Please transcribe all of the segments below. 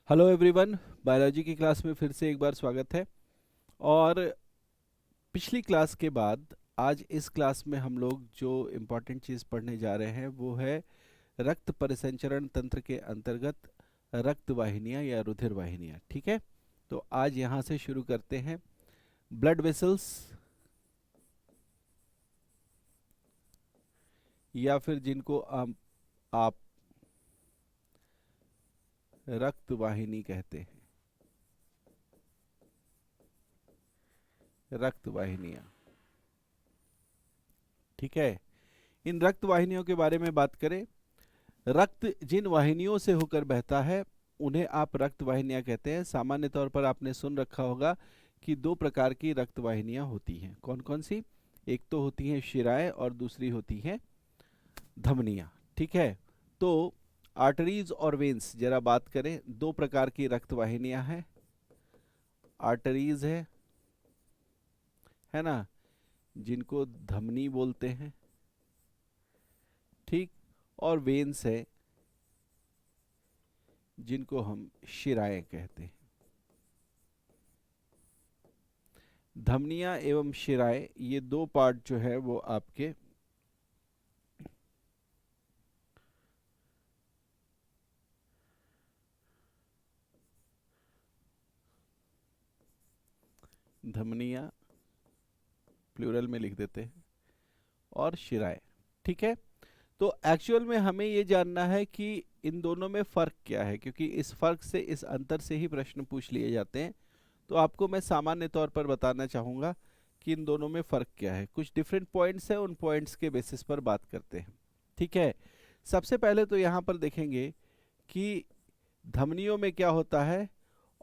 Hello everyone, biology की class में फिर से एक बार स्वागत है। और पिछली क्लास के बाद आज इस क्लास में हम लोग जो इम्पोर्टेंट चीज़ पढ़ने जा रहे हैं वो है रक्त परिसंचरण तंत्र के अंतर्गत रक्त वाहिनियाँ या रुधिर वाहिनियाँ। ठीक है, तो आज यहाँ से शुरू करते हैं। ब्लड वेसल्स या फिर जिनको आप रक्त वाहिनी कहते हैं, रक्त वाहिनियाँ। ठीक है, इन रक्त वाहिनियों के बारे में बात करें। रक्त जिन वाहिनियों से होकर बहता है उन्हें आप रक्त वाहिनियां कहते हैं। सामान्य तौर पर आपने सुन रखा होगा कि दो प्रकार की रक्त वाहिनियां होती हैं। कौन कौन सी? एक तो होती हैं शिराएं और दूसरी होती हैं धमनियां। ठीक है, तो आर्टरीज और वेन्स जरा बात करें। दो प्रकार की रक्त वाहिनियां हैं। आर्टरीज है ना, जिनको धमनी बोलते हैं, ठीक, और वेन्स है जिनको हम शिराएं कहते हैं। धमनियां एवं शिराएं, ये दो पार्ट जो है वो आपके धमनियां प्लूरल में लिख देते हैं और शिराएं। ठीक है, तो एक्चुअल में हमें ये जानना है कि इन दोनों में फ़र्क क्या है, क्योंकि इस फ़र्क से, इस अंतर से ही प्रश्न पूछ लिए जाते हैं। तो आपको मैं सामान्य तौर पर बताना चाहूँगा कि इन दोनों में फ़र्क क्या है। कुछ डिफरेंट पॉइंट्स हैं, उन पॉइंट्स के बेसिस पर बात करते हैं। ठीक है, सबसे पहले तो यहाँ पर देखेंगे कि धमनियों में क्या होता है।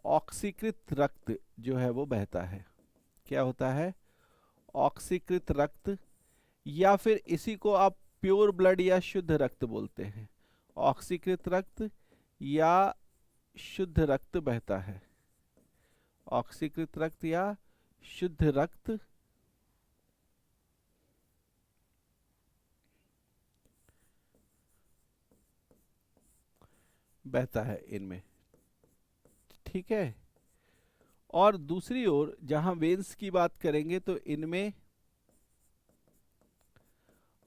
ऑक्सीकृत रक्त जो है वो बहता है। क्या होता है? ऑक्सीकृत रक्त, या फिर इसी को आप प्योर ब्लड या शुद्ध रक्त बोलते हैं। ऑक्सीकृत रक्त या शुद्ध रक्त बहता है। ऑक्सीकृत रक्त या शुद्ध रक्त बहता है इनमें। ठीक है, और दूसरी ओर जहां वेन्स की बात करेंगे तो इनमें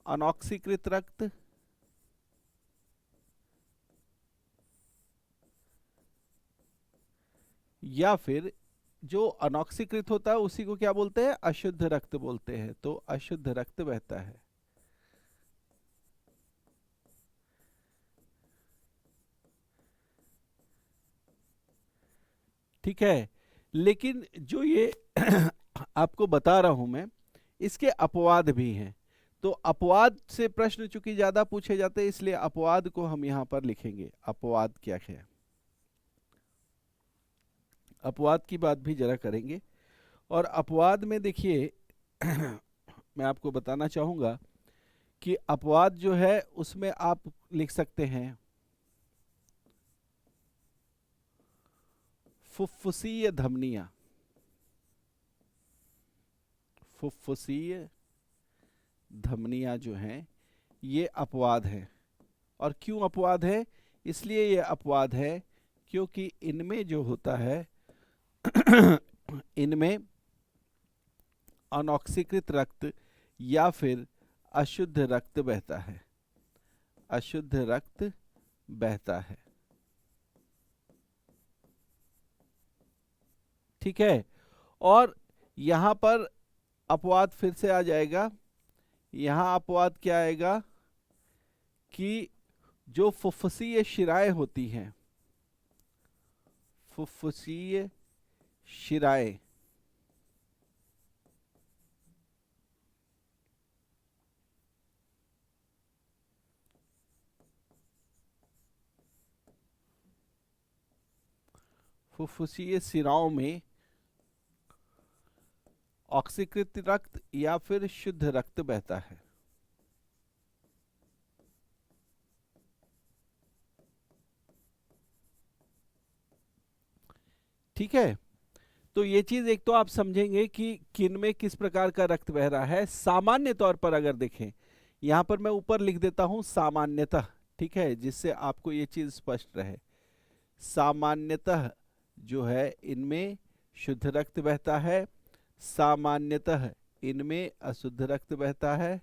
अनऑक्सीकृत रक्त या फिर जो अनऑक्सीकृत होता है उसी को क्या बोलते हैं? अशुद्ध रक्त बोलते हैं। तो अशुद्ध रक्त बहता है। ठीक है, लेकिन जो ये आपको बता रहा हूं मैं, इसके अपवाद भी हैं। तो अपवाद से प्रश्न चूंकि ज्यादा पूछे जाते हैं, इसलिए अपवाद को हम यहां पर लिखेंगे। अपवाद क्या है, अपवाद की बात भी जरा करेंगे। और अपवाद में देखिए मैं आपको बताना चाहूंगा कि अपवाद जो है उसमें आप लिख सकते हैं फुफ्फुसीय धमनियां। फुफ्फुसीय धमनियां जो हैं ये अपवाद है। और क्यों अपवाद है? इसलिए ये अपवाद है क्योंकि इनमें जो होता है इनमें अनऑक्सीकृत रक्त या फिर अशुद्ध रक्त बहता है। अशुद्ध रक्त बहता है। ठीक है, और यहां पर अपवाद फिर से आ जाएगा। यहां अपवाद क्या आएगा कि जो फुफ्फुसीय शिराएं होती हैं, फुफ्फुसीय शिराएं, फुफ्फुसीय शिराओं में ऑक्सीकृत रक्त या फिर शुद्ध रक्त बहता है। ठीक है, तो ये चीज एक तो आप समझेंगे कि किन में किस प्रकार का रक्त बह रहा है। सामान्य तौर पर अगर देखें, यहां पर मैं ऊपर लिख देता हूं सामान्यतः, ठीक है, जिससे आपको ये चीज स्पष्ट रहे। सामान्यतः जो है इनमें शुद्ध रक्त बहता है, सामान्यतः इनमें अशुद्ध रक्त बहता है।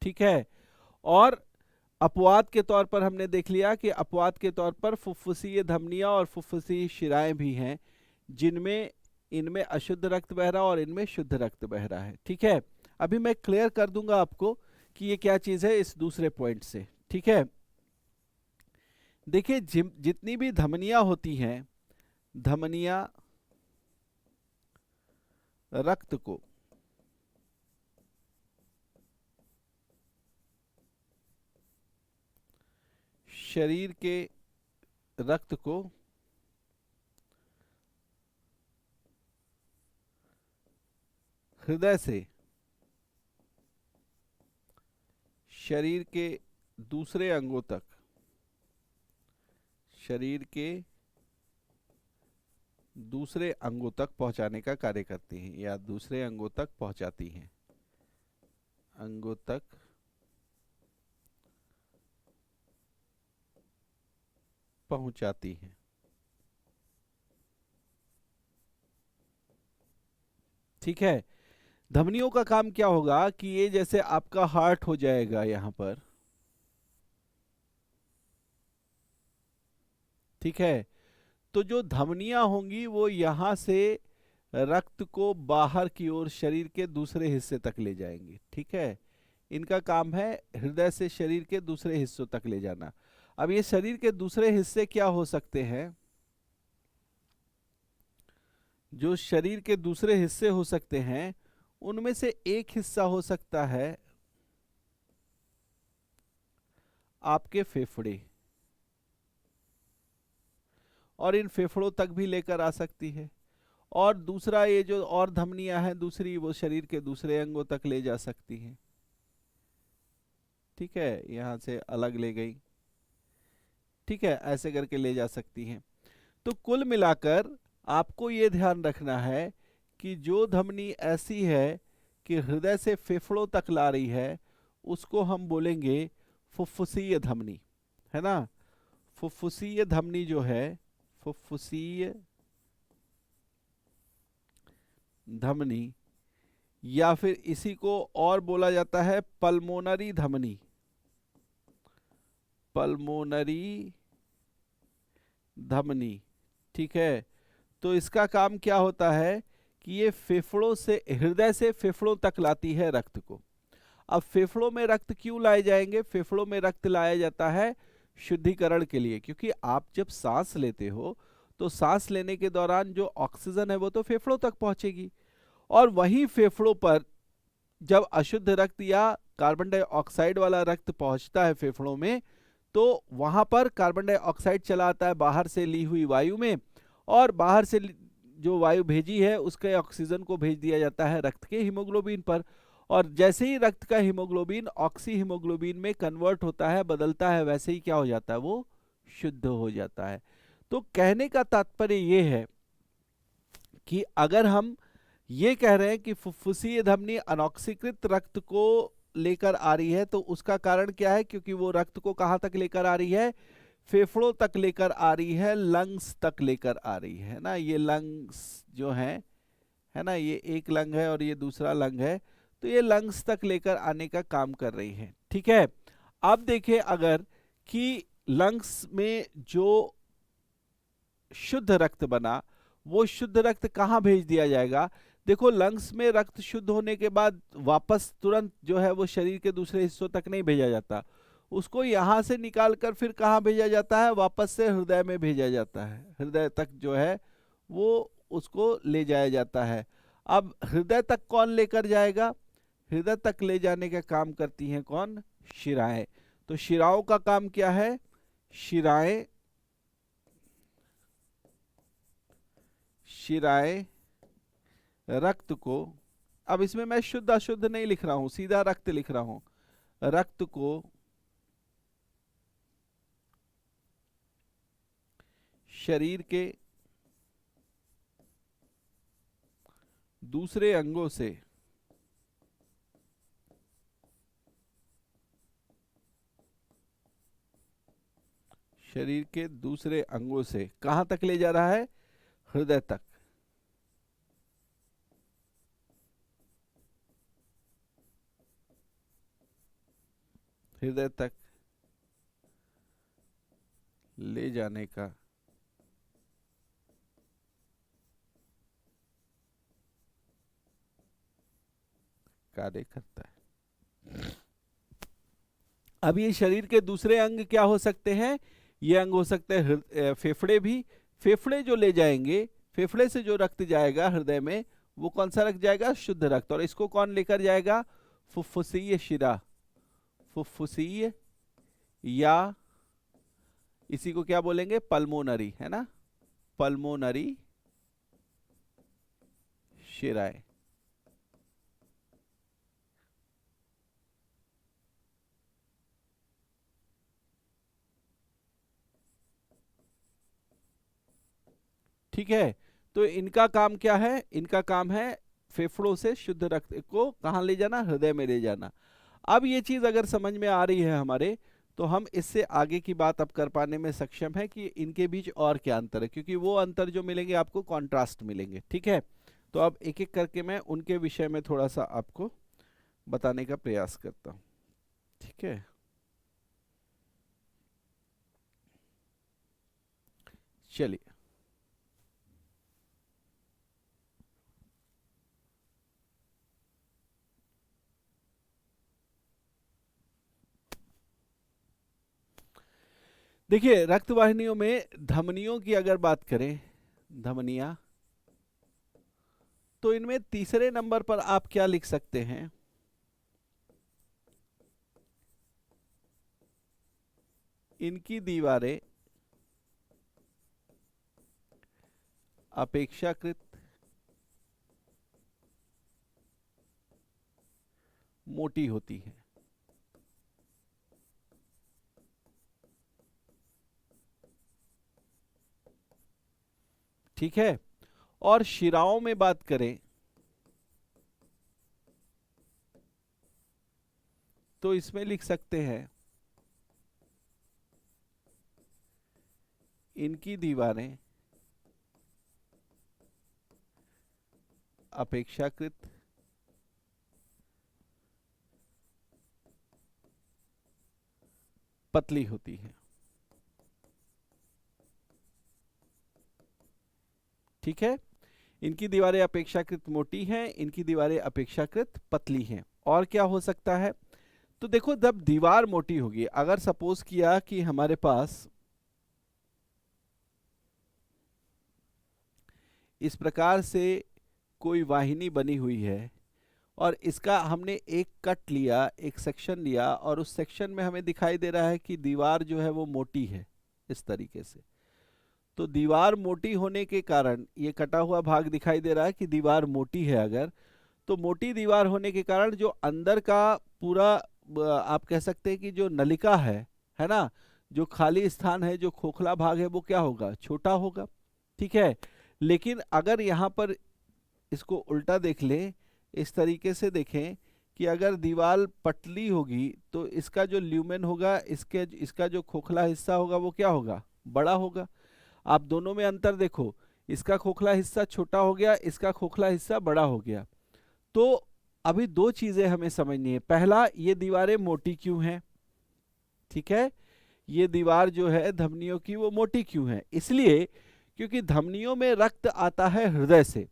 ठीक है। और अपवाद के तौर पर हमने देख लिया कि अपवाद के तौर पर फुफ्फुसीय धमनियां और फुफ्फुसीय शिराएं भी हैं, जिनमें इनमें अशुद्ध रक्त बह रहा और इनमें शुद्ध रक्त बह रहा है। ठीक है। अभी मैं क्लियर कर दूंगा आपको कि ये क्या चीज है इस दूसरे पॉइंट से। ठीक है। देखिए, जितनी भी धमनियां होती हैं, धमनियां रक्त को शरीर के रक्त को हृदय से शरीर के दूसरे अंगों तक, शरीर के दूसरे अंगों तक पहुंचाने का कार्य करती हैं, या दूसरे अंगों तक पहुंचाती हैं, अंगों तक पहुंचाती हैं। ठीक है। धमनियों का काम क्या होगा कि ये जैसे आपका हार्ट हो जाएगा यहां पर, ठीक है, तो जो धमनियां होंगी वो यहां से रक्त को बाहर की ओर शरीर के दूसरे हिस्से तक ले जाएंगी। ठीक है। इनका काम है हृदय से शरीर के दूसरे हिस्सों तक ले जाना। अब ये शरीर के दूसरे हिस्से क्या हो सकते हैं? जो शरीर के दूसरे हिस्से हो सकते हैं उनमें से एक हिस्सा हो सकता है आपके फेफड़े, और इन फेफड़ों तक भी लेकर आ सकती है। और दूसरा, ये जो और धमनियां हैं दूसरी, वो शरीर के दूसरे अंगों तक ले जा सकती हैं। ठीक है, यहां से अलग ले गई। ठीक है, ऐसे करके ले जा सकती हैं। तो कुल मिलाकर आपको ये ध्यान रखना है कि जो धमनी ऐसी है कि हृदय से फेफड़ों तक ला रही है, उसको हम बोलेंगे फुफ्फुसीय धमनी, है ना। फुफ्फुसीय धमनी जो है, फुफ्फुसीय धमनी, या फिर इसी को और बोला जाता है पल्मोनरी धमनी, पल्मोनरी धमनी। ठीक है। तो इसका काम क्या होता है कि ये फेफड़ों से, हृदय से फेफड़ों तक लाती है रक्त को। अब फेफड़ों में रक्त क्यों लाए जाएंगे? फेफड़ों में रक्त लाया जाता है शुद्धिकरण के लिए, क्योंकि आप जब सांस लेते हो तो सांस लेने के दौरान जो ऑक्सीजन है वो तो फेफड़ों तक पहुंचेगी, और वहीं फेफड़ों पर जब अशुद्ध रक्त या कार्बन डाइऑक्साइड वाला रक्त पहुंचता है फेफड़ों में, तो वहां पर कार्बन डाइऑक्साइड चला आता है बाहर से ली हुई वायु में, और बाहर से जो वायु भेजी है उसके ऑक्सीजन को भेज दिया जाता है रक्त के हीमोग्लोबिन पर। और जैसे ही रक्त का हीमोग्लोबिन ऑक्सी हीमोग्लोबिन में कन्वर्ट होता है, बदलता है, वैसे ही क्या हो जाता है? वो शुद्ध हो जाता है। तो कहने का तात्पर्य ये है कि अगर हम ये कह रहे हैं कि फुफ्फुसीय धमनी अनॉक्सीकृत रक्त को लेकर आ रही है, तो उसका कारण क्या है? क्योंकि वो रक्त को कहां तक लेकर आ रही है? फेफड़ों तक लेकर आ रही है, लंग्स तक लेकर आ रही है ना। ये लंग्स जो है ना, ये एक लंग है और ये दूसरा लंग है, तो ये लंग्स तक लेकर आने का काम कर रही है। ठीक है। अब देखिए, अगर कि लंग्स में जो शुद्ध रक्त बना, वो शुद्ध रक्त कहाँ भेज दिया जाएगा? देखो, लंग्स में रक्त शुद्ध होने के बाद वापस तुरंत जो है वो शरीर के दूसरे हिस्सों तक नहीं भेजा जाता, उसको यहां से निकालकर फिर कहाँ भेजा जाता है? वापस से हृदय में भेजा जाता है। हृदय तक जो है वो उसको ले जाया जाता है। अब हृदय तक कौन लेकर जाएगा? हृदय तक ले जाने का काम करती हैं कौन? शिराएं। तो शिराओं का काम क्या है? शिराएं, शिराएं रक्त को, अब इसमें मैं शुद्ध अशुद्ध नहीं लिख रहा हूं, सीधा रक्त लिख रहा हूं, रक्त को शरीर के दूसरे अंगों से शरीर के दूसरे अंगों से कहां तक ले जा रहा है? हृदय तक। हृदय तक ले जाने का कार्य करता है। अब ये शरीर के दूसरे अंग क्या हो सकते हैं? ये अंग हो सकते हैं फेफड़े भी। फेफड़े जो ले जाएंगे, फेफड़े से जो रक्त जाएगा हृदय में, वो कौन सा रक्त जाएगा? शुद्ध रक्त। और इसको कौन लेकर जाएगा? फुफ्फुसीय शिरा। फुफ्फुसीय, या इसी को क्या बोलेंगे? पल्मोनरी, है ना? पल्मोनरी शिराएं। ठीक है, तो इनका काम क्या है? इनका काम है फेफड़ों से शुद्ध रक्त को कहां ले जाना? हृदय में ले जाना। अब ये चीज अगर समझ में आ रही है हमारे, तो हम इससे आगे की बात अब कर पाने में सक्षम है कि इनके बीच और क्या अंतर है, क्योंकि वो अंतर जो मिलेंगे आपको कॉन्ट्रास्ट मिलेंगे। ठीक है, तो अब एक एक करके मैं उनके विषय में थोड़ा सा आपको बताने का प्रयास करता हूं। ठीक है, चलिए। देखिए, रक्त वाहिनियों में धमनियों की अगर बात करें, धमनियां, तो इनमें तीसरे नंबर पर आप क्या लिख सकते हैं? इनकी दीवारें अपेक्षाकृत मोटी होती हैं। ठीक है, और शिराओं में बात करें तो इसमें लिख सकते हैं इनकी दीवारें अपेक्षाकृत पतली होती हैं। ठीक है, इनकी दीवारें अपेक्षाकृत मोटी हैं, इनकी दीवारें अपेक्षाकृत पतली हैं। और क्या हो सकता है? तो देखो, जब दीवार मोटी होगी, अगर सपोज किया कि हमारे पास इस प्रकार से कोई वाहिनी बनी हुई है और इसका हमने एक कट लिया, एक सेक्शन लिया, और उस सेक्शन में हमें दिखाई दे रहा है कि दीवार जो है वो मोटी है इस तरीके से। तो दीवार मोटी होने के कारण, ये कटा हुआ भाग दिखाई दे रहा है कि दीवार मोटी है अगर, तो मोटी दीवार होने के कारण जो अंदर का पूरा आप कह सकते हैं कि जो नलिका है ना, जो खाली स्थान है, जो खोखला भाग है, वो क्या होगा? छोटा होगा। ठीक है, लेकिन अगर यहाँ पर इसको उल्टा देख लें, इस तरीके से देखें कि अगर दीवार पतली होगी तो इसका जो ल्यूमेन होगा, इसका जो खोखला हिस्सा होगा वो क्या होगा? बड़ा होगा। आप दोनों में अंतर देखो, इसका खोखला हिस्सा छोटा हो गया, इसका खोखला हिस्सा बड़ा हो गया। तो अभी दो चीजें हमें समझनी है। पहला, ये दीवारें मोटी क्यों हैं? ठीक है, ये दीवार जो है धमनियों की, वो मोटी क्यों है? इसलिए क्योंकि धमनियों में रक्त आता है हृदय से,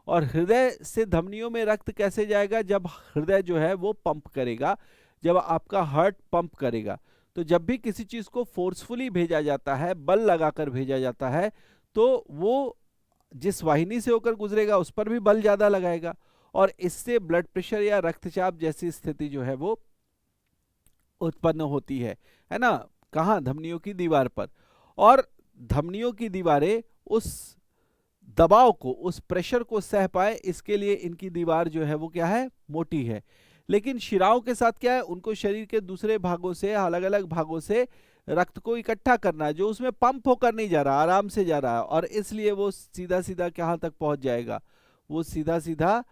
और हृदय से धमनियों में रक्त कैसे जाएगा? जब हृदय जो है वो पंप करेगा, जब आपका हार्ट पंप करेगा। तो जब भी किसी चीज को फोर्सफुली भेजा जाता है, बल लगाकर भेजा जाता है, तो वो जिस वाहिनी से होकर गुजरेगा उस पर भी बल ज्यादा लगाएगा, और इससे ब्लड प्रेशर या रक्तचाप जैसी स्थिति जो है वो उत्पन्न होती है ना? कहाँ? धमनियों की दीवार पर। और धमनियों की दीवारें उस दबाव को, उस प्रेशर को सह पाए, इसके लिए इनकी दीवार जो है वो क्या है? मोटी है। लेकिन शिराओं के साथ क्या है? उनको शरीर के दूसरे भागों से, अलग अलग भागों से रक्त को इकट्ठा करना है, जो उसमें पंप होकर नहीं जा रहा, आराम से जा रहा है, और इसलिए वो सीधा सीधा कहाँ तक पहुंच जाएगा? वो सीधा सीधा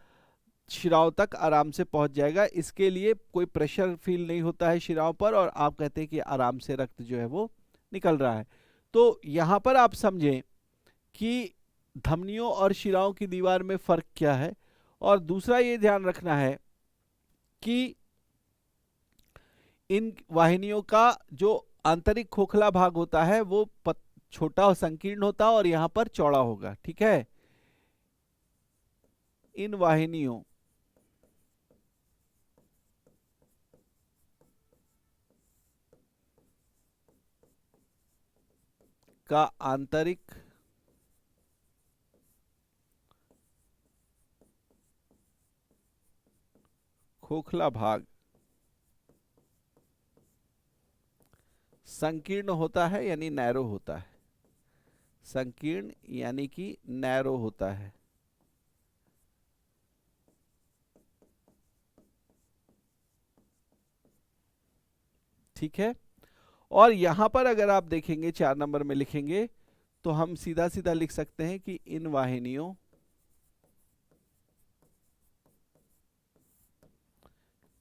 शिराओं तक आराम से पहुंच जाएगा। इसके लिए कोई प्रेशर फील नहीं होता है शिराओं पर, और आप कहते हैं कि आराम से रक्त जो है वो निकल रहा है। तो यहां पर आप समझें कि धमनियों और शिराओं की दीवार में फर्क क्या है। और दूसरा ये ध्यान रखना है कि इन वाहिनियों का जो आंतरिक खोखला भाग होता है वो छोटा और संकीर्ण होता है और यहां पर चौड़ा होगा। ठीक है, इन वाहिनियों का आंतरिक खोखला भाग संकीर्ण होता है यानी नैरो होता है। संकीर्ण यानी कि नैरो होता है। ठीक है, और यहां पर अगर आप देखेंगे 4 नंबर में लिखेंगे तो हम सीधा सीधा लिख सकते हैं कि इन वाहिनियों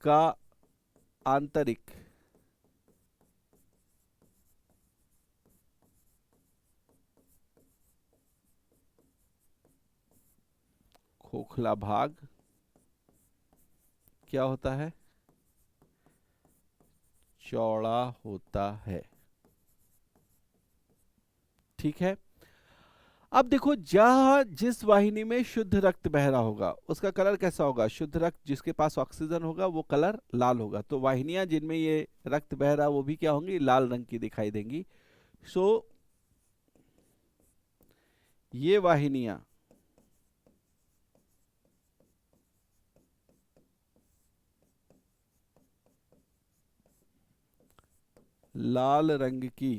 का आंतरिक खोखला भाग क्या होता है? चौड़ा होता है। ठीक है, अब देखो जहां जिस वाहिनी में शुद्ध रक्त बह रहा होगा उसका कलर कैसा होगा? शुद्ध रक्त जिसके पास ऑक्सीजन होगा वो कलर लाल होगा। तो वाहिनियां जिनमें ये रक्त बह रहा वो भी क्या होंगी? लाल रंग की दिखाई देंगी। सो ये वाहिनियां लाल रंग की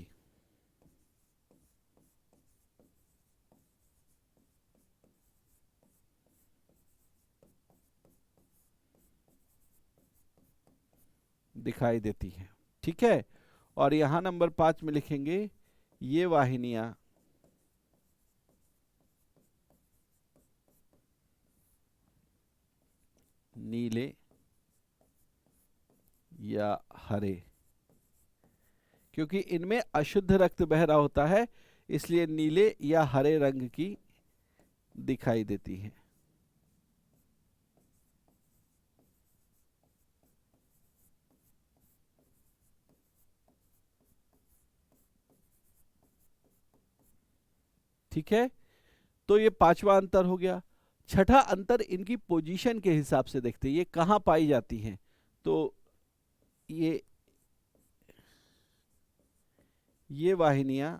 दिखाई देती हैं। ठीक है, और यहां नंबर 5 में लिखेंगे ये वाहिनियां नीले या हरे, क्योंकि इनमें अशुद्ध रक्त बह रहा होता है इसलिए नीले या हरे रंग की दिखाई देती हैं। ठीक है, तो ये पांचवा अंतर हो गया। छठा अंतर इनकी पोजीशन के हिसाब से देखते हैं, ये कहां पाई जाती हैं। तो ये वाहिनियां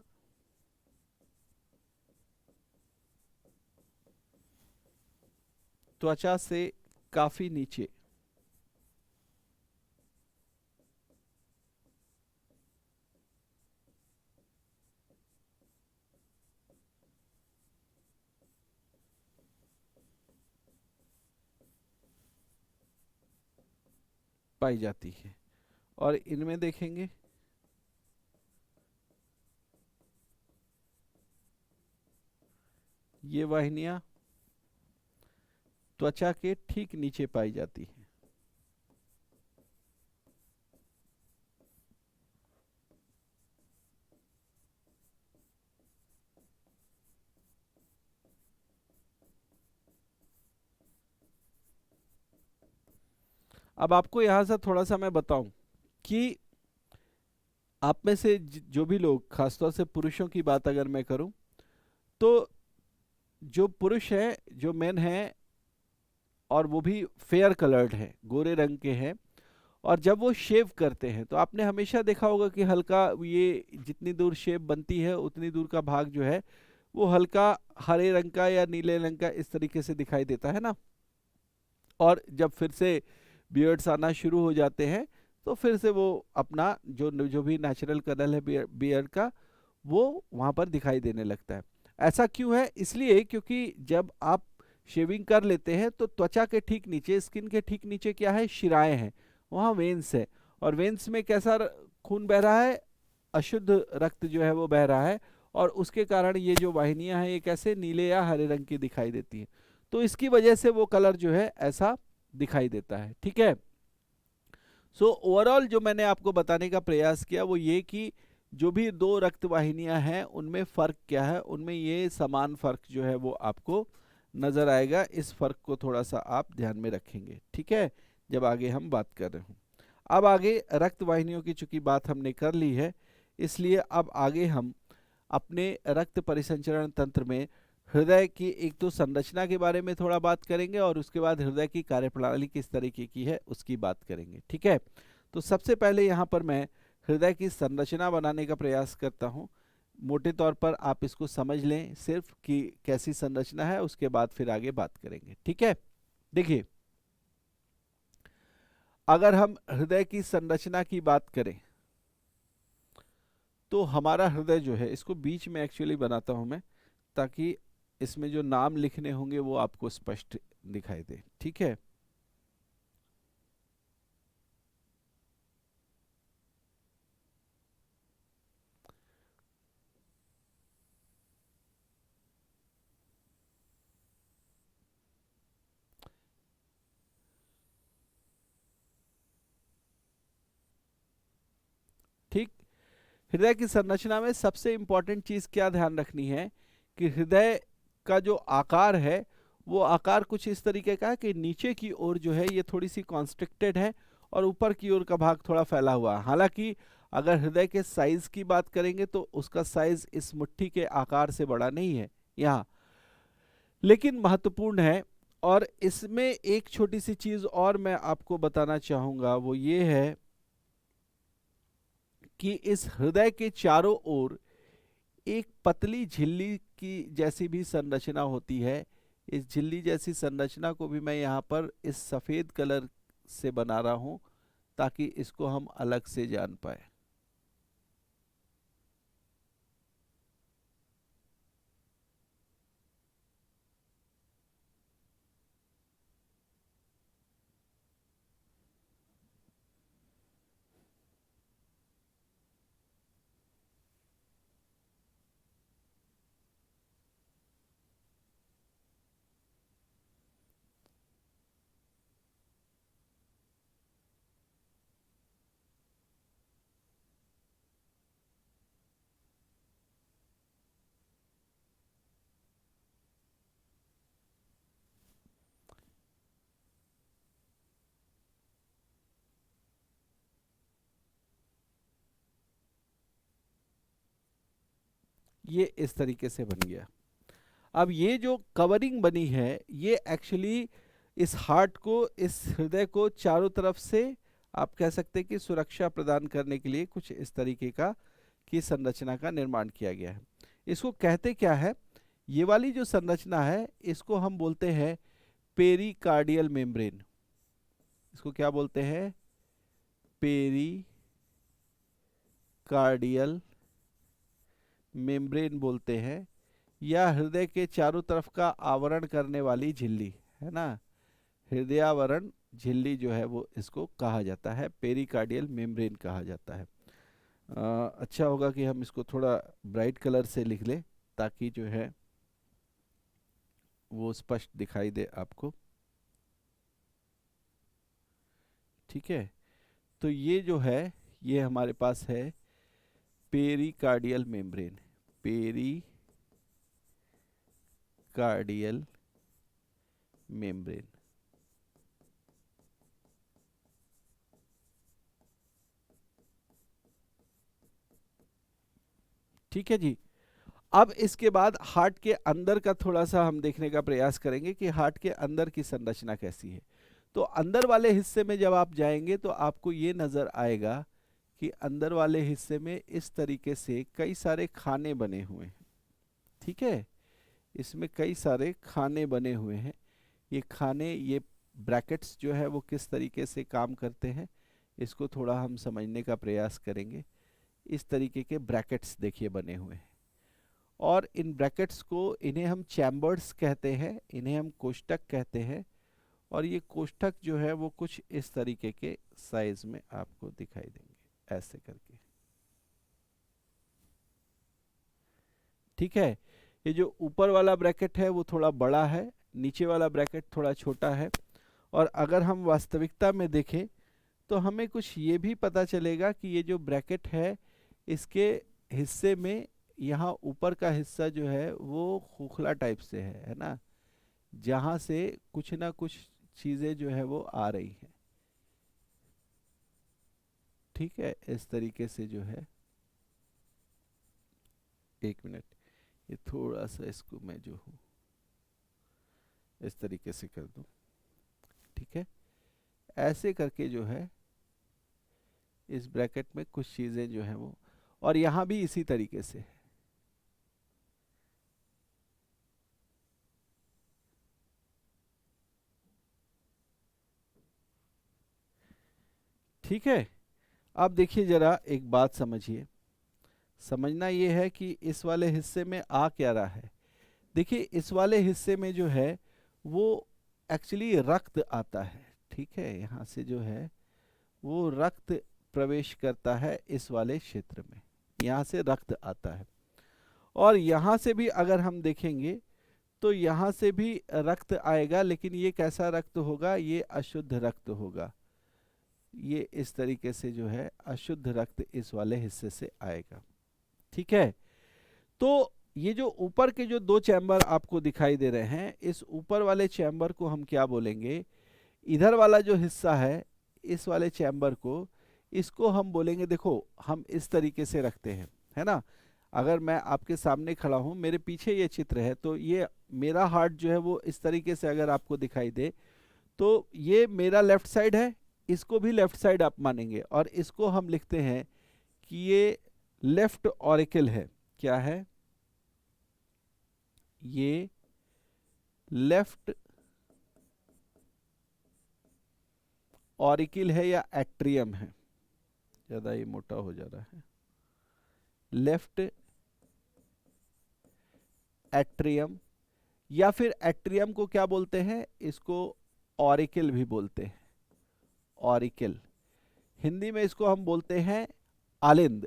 त्वचा से काफी नीचे पाई जाती है। और इनमें देखेंगे ये वाहिनियां त्वचा के ठीक नीचे पाई जाती हैं। अब आपको यहां से थोड़ा सा मैं बताऊं कि आप में से जो भी लोग, खासतौर से पुरुषों की बात अगर मैं करूं, तो जो पुरुष है, जो मेन है, और वो भी फेयर कलर्ड है, गोरे रंग के हैं, और जब वो शेव करते हैं तो आपने हमेशा देखा होगा कि हल्का ये जितनी दूर शेव बनती है उतनी दूर का भाग जो है वो हल्का हरे रंग का या नीले रंग का इस तरीके से दिखाई देता है ना। और जब फिर से बियर्ड्स आना शुरू हो जाते हैं तो फिर से वो अपना जो जो भी नेचुरल कलर है बियर्ड का वो वहाँ पर दिखाई देने लगता है। ऐसा क्यों है? इसलिए क्योंकि जब आप शेविंग कर लेते हैं तो त्वचा के ठीक नीचे, स्किन के ठीक नीचे क्या है? शिराएं हैं, वहाँ वेन्स है, और वेन्स में कैसा खून बह रहा है? अशुद्ध रक्त जो है वो बह रहा है, और उसके कारण ये जो वाहिनियां हैं ये कैसे नीले या हरे रंग की दिखाई देती हैं। तो इसकी वजह से वो कलर जो है ऐसा दिखाई देता है। ठीक है, सो ओवरऑल जो मैंने आपको बताने का प्रयास किया वो ये कि जो भी दो रक्त वाहिनियां हैं उनमें फ़र्क क्या है, उनमें ये समान फ़र्क जो है वो आपको नज़र आएगा। इस फ़र्क को थोड़ा सा आप ध्यान में रखेंगे, ठीक है, जब आगे हम बात कर रहे हूँ। अब आगे रक्त वाहिनियों की चूंकि बात हमने कर ली है, इसलिए अब आगे हम अपने रक्त परिसंचरण तंत्र में हृदय की एक तो संरचना के बारे में थोड़ा बात करेंगे और उसके बाद हृदय की कार्यप्रणाली किस तरीके की है उसकी बात करेंगे, ठीक है। तो सबसे पहले यहाँ पर मैं हृदय की संरचना बनाने का प्रयास करता हूँ। मोटे तौर पर आप इसको समझ लें सिर्फ कि कैसी संरचना है, उसके बाद फिर आगे बात करेंगे, ठीक है। देखिए, अगर हम हृदय की संरचना की बात करें तो हमारा हृदय जो है, इसको बीच में एक्चुअली बनाता हूं मैं ताकि इसमें जो नाम लिखने होंगे वो आपको स्पष्ट दिखाई दे, ठीक है। ठीक, हृदय की संरचना में सबसे इंपॉर्टेंट चीज क्या ध्यान रखनी है कि हृदय का जो आकार है वो आकार कुछ इस तरीके का है कि नीचे की ओर जो है ये थोड़ी सी कॉन्स्ट्रिक्टेड है और ऊपर की ओर का भाग थोड़ा फैला हुआ है। हालांकि अगर हृदय के साइज की बात करेंगे तो उसका साइज इस मुट्ठी के आकार से बड़ा नहीं है यहाँ, लेकिन महत्वपूर्ण है। और इसमें एक छोटी सी चीज और मैं आपको बताना चाहूंगा, वो ये है कि इस हृदय के चारों ओर एक पतली झिल्ली की जैसी भी संरचना होती है। इस झिल्ली जैसी संरचना को भी मैं यहाँ पर इस सफेद कलर से बना रहा हूँ ताकि इसको हम अलग से जान पाए। ये इस तरीके से बन गया। अब ये जो कवरिंग बनी है ये एक्चुअली इस हार्ट को, इस हृदय को चारों तरफ से आप कह सकते हैं कि सुरक्षा प्रदान करने के लिए कुछ इस तरीके का की संरचना का निर्माण किया गया है। इसको कहते क्या है, ये वाली जो संरचना है इसको हम बोलते हैं पेरिकार्डियल मेम्ब्रेन। इसको क्या बोलते हैं? पेरिकार्डियल मेम्ब्रेन बोलते हैं, या हृदय के चारों तरफ का आवरण करने वाली झिल्ली, है ना, हृदयावरण झिल्ली जो है वो इसको कहा जाता है, पेरिकार्डियल मेम्ब्रेन कहा जाता है। अच्छा होगा कि हम इसको थोड़ा ब्राइट कलर से लिख लें ताकि जो है वो स्पष्ट दिखाई दे आपको, ठीक है। तो ये जो है ये हमारे पास है पेरिकार्डियल मेम्ब्रेन, पेरिकार्डियल मेम्ब्रेन, ठीक है जी। अब इसके बाद हार्ट के अंदर का थोड़ा सा हम देखने का प्रयास करेंगे कि हार्ट के अंदर की संरचना कैसी है। तो अंदर वाले हिस्से में जब आप जाएंगे तो आपको ये नज़र आएगा कि अंदर वाले हिस्से में इस तरीके से कई सारे खाने बने हुए हैं, ठीक है। इसमें कई सारे खाने बने हुए हैं। ये खाने, ये ब्रैकेट्स जो है वो किस तरीके से काम करते हैं इसको थोड़ा हम समझने का प्रयास करेंगे। इस तरीके के ब्रैकेट्स देखिए बने हुए हैं, और इन ब्रैकेट्स को, इन्हें हम चैम्बर्स कहते हैं, इन्हें हम कोष्ठक कहते हैं। और ये कोष्ठक जो है वो कुछ इस तरीके के साइज में आपको दिखाई देंगे ऐसे करके, ठीक है। ये जो ऊपर वाला ब्रैकेट है वो थोड़ा बड़ा है, नीचे वाला ब्रैकेट थोड़ा छोटा है। और अगर हम वास्तविकता में देखें तो हमें कुछ ये भी पता चलेगा कि ये जो ब्रैकेट है इसके हिस्से में यहाँ ऊपर का हिस्सा जो है वो खोखला टाइप से है ना, जहाँ से कुछ ना कुछ चीजें जो है वो आ रही हैं। ठीक है, इस तरीके से जो है, एक मिनट, ये थोड़ा सा इसको मैं जो हूँ इस तरीके से कर दूं। ठीक है, ऐसे करके जो है इस ब्रैकेट में कुछ चीजें जो है वो, और यहाँ भी इसी तरीके से है। ठीक है, अब देखिए जरा एक बात समझिए, समझना ये है कि इस वाले हिस्से में आ क्या रहा है। देखिए इस वाले हिस्से में जो है वो एक्चुअली रक्त आता है। ठीक है, यहाँ से जो है वो रक्त प्रवेश करता है इस वाले क्षेत्र में, यहाँ से रक्त आता है। और यहाँ से भी अगर हम देखेंगे तो यहाँ से भी रक्त आएगा, लेकिन ये कैसा रक्त होगा, ये अशुद्ध रक्त होगा। ये इस तरीके से जो है अशुद्ध रक्त इस वाले हिस्से से आएगा। ठीक है, तो ये जो ऊपर के जो दो चैम्बर आपको दिखाई दे रहे हैं, इस ऊपर वाले चैम्बर को हम क्या बोलेंगे, इधर वाला जो हिस्सा है इस वाले चैम्बर को, इसको हम बोलेंगे, देखो हम इस तरीके से रखते हैं, है ना। अगर मैं आपके सामने खड़ा हूं, मेरे पीछे ये चित्र है, तो ये मेरा हार्ट जो है वो इस तरीके से अगर आपको दिखाई दे, तो ये मेरा लेफ्ट साइड है, इसको भी लेफ्ट साइड आप मानेंगे, और इसको हम लिखते हैं कि ये लेफ्ट ऑरिकल है। क्या है ये? लेफ्ट ऑरिकल है या एट्रियम है, ज्यादा ये मोटा हो जा रहा है। लेफ्ट एट्रियम, या फिर एट्रियम को क्या बोलते हैं, इसको ऑरिकल भी बोलते हैं। ऑरिकल, हिंदी में इसको हम बोलते हैं आलिंद।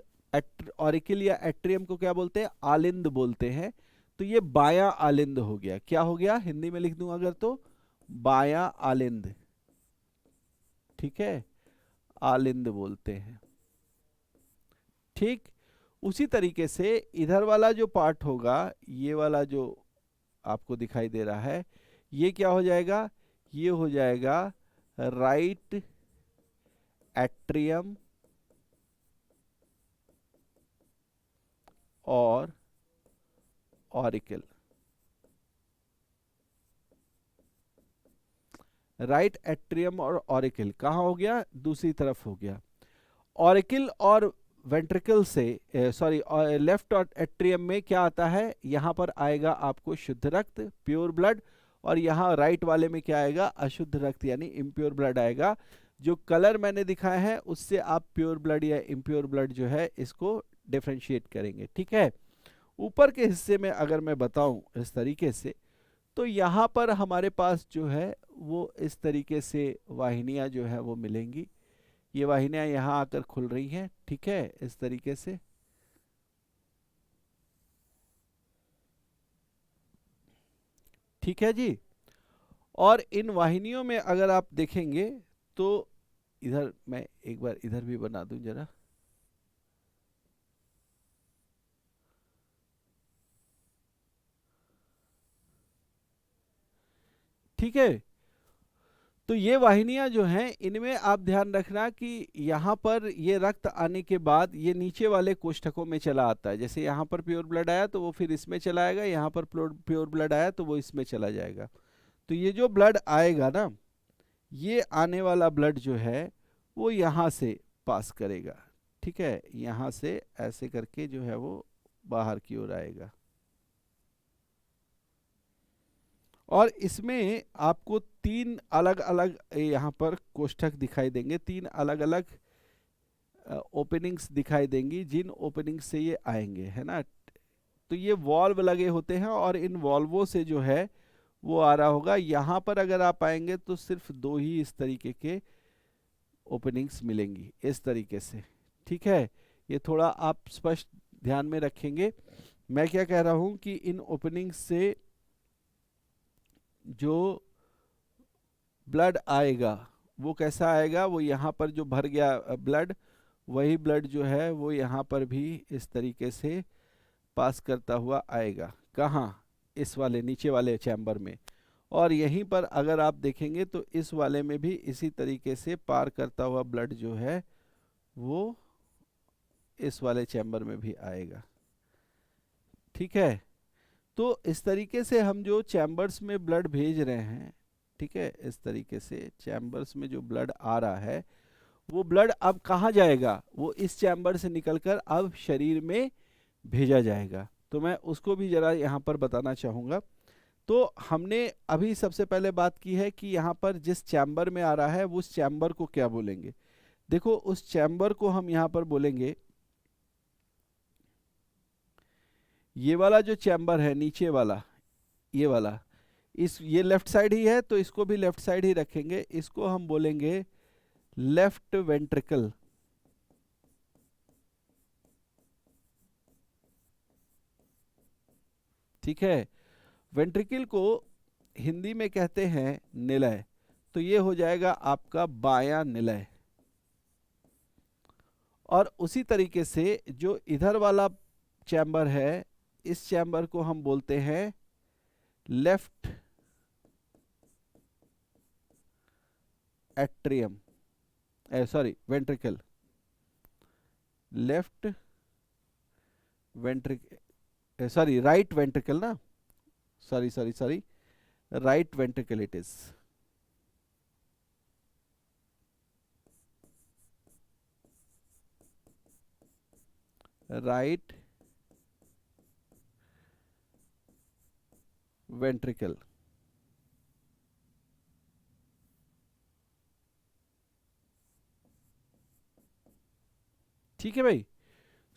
ऑरिकल या एट्रियम को क्या बोलते हैं, आलिंद बोलते हैं। तो ये बायां आलिंद हो गया। क्या हो गया, हिंदी में लिख दूं अगर तो बायां आलिंद। ठीक है, आलिंद बोलते हैं। ठीक, उसी तरीके से इधर वाला जो पार्ट होगा, ये वाला जो आपको दिखाई दे रहा है, ये क्या हो जाएगा, ये हो जाएगा राइट एट्रियम और ऑरिकल। राइट एट्रियम और ऑरिकल कहाँ हो गया, दूसरी तरफ हो गया। ऑरिकल और वेंट्रिकल से, सॉरी, लेफ्ट और एट्रियम में क्या आता है, यहाँ पर आएगा आपको शुद्ध रक्त, प्योर ब्लड, और यहाँ राइट वाले में क्या आएगा, अशुद्ध रक्त यानी इम्प्योर ब्लड आएगा। जो कलर मैंने दिखाया है उससे आप प्योर ब्लड या इम्प्योर ब्लड जो है इसको डिफ्रेंशिएट करेंगे। ठीक है, ऊपर के हिस्से में अगर मैं बताऊं इस तरीके से, तो यहाँ पर हमारे पास जो है वो इस तरीके से वाहिनियाँ जो है वो मिलेंगी। ये वाहिनियाँ यहाँ आकर खुल रही हैं। ठीक है, इस तरीके से। ठीक है जी, और इन वाहिनियों में अगर आप देखेंगे तो इधर मैं एक बार इधर भी बना दूं जरा। ठीक है, तो ये वाहिनियां जो हैं इनमें आप ध्यान रखना कि यहाँ पर ये रक्त आने के बाद ये नीचे वाले कोष्ठकों में चला आता है। जैसे यहाँ पर प्योर ब्लड आया तो वो फिर इसमें चला आएगा, यहाँ पर प्योर ब्लड आया तो वो इसमें चला जाएगा। तो ये जो ब्लड आएगा ना, ये आने वाला ब्लड जो है वो यहाँ से पास करेगा। ठीक है, यहाँ से ऐसे करके जो है वो बाहर की ओर आएगा, और इसमें आपको तीन अलग अलग यहाँ पर कोष्ठक दिखाई देंगे, तीन अलग अलग ओपनिंग्स दिखाई देंगी, जिन ओपनिंग से ये आएंगे, है ना। तो ये वॉल्व लगे होते हैं, और इन वॉल्वों से जो है वो आ रहा होगा। यहाँ पर अगर आप आएंगे तो सिर्फ दो ही इस तरीके के ओपनिंग्स मिलेंगी, इस तरीके से। ठीक है, ये थोड़ा आप स्पष्ट ध्यान में रखेंगे। मैं क्या कह रहा हूं कि इन ओपनिंग्स से जो ब्लड आएगा वो कैसा आएगा, वो यहाँ पर जो भर गया ब्लड, वही ब्लड जो है वो यहाँ पर भी इस तरीके से पास करता हुआ आएगा। कहाँ? इस वाले नीचे वाले चैम्बर में। और यहीं पर अगर आप देखेंगे तो इस वाले में भी इसी तरीके से पार करता हुआ ब्लड जो है वो इस वाले चैम्बर में भी आएगा। ठीक है, तो इस तरीके से हम जो चैम्बर्स में ब्लड भेज रहे हैं, ठीक है, इस तरीके से चैम्बर्स में जो ब्लड आ रहा है वो ब्लड अब कहाँ जाएगा? वो इस चैम्बर से निकलकर अब शरीर में भेजा जाएगा। तो मैं उसको भी जरा यहाँ पर बताना चाहूँगा। तो हमने अभी सबसे पहले बात की है कि यहाँ पर जिस चैम्बर में आ रहा है उस चैम्बर को क्या बोलेंगे। देखो उस चैम्बर को हम यहाँ पर बोलेंगे, ये वाला जो चैम्बर है नीचे वाला, ये वाला, ये लेफ्ट साइड ही है तो इसको भी लेफ्ट साइड ही रखेंगे। इसको हम बोलेंगे लेफ्ट वेंट्रिकल। ठीक है, वेंट्रिकल को हिंदी में कहते हैं निलय, तो ये हो जाएगा आपका बायां निलय। और उसी तरीके से जो इधर वाला चैम्बर है, इस चैम्बर को हम बोलते हैं left atrium, sorry ventricle, left ventricle, sorry right ventricle ना, sorry sorry sorry, right ventricle it is. Right ventricle. ठीक है भाई,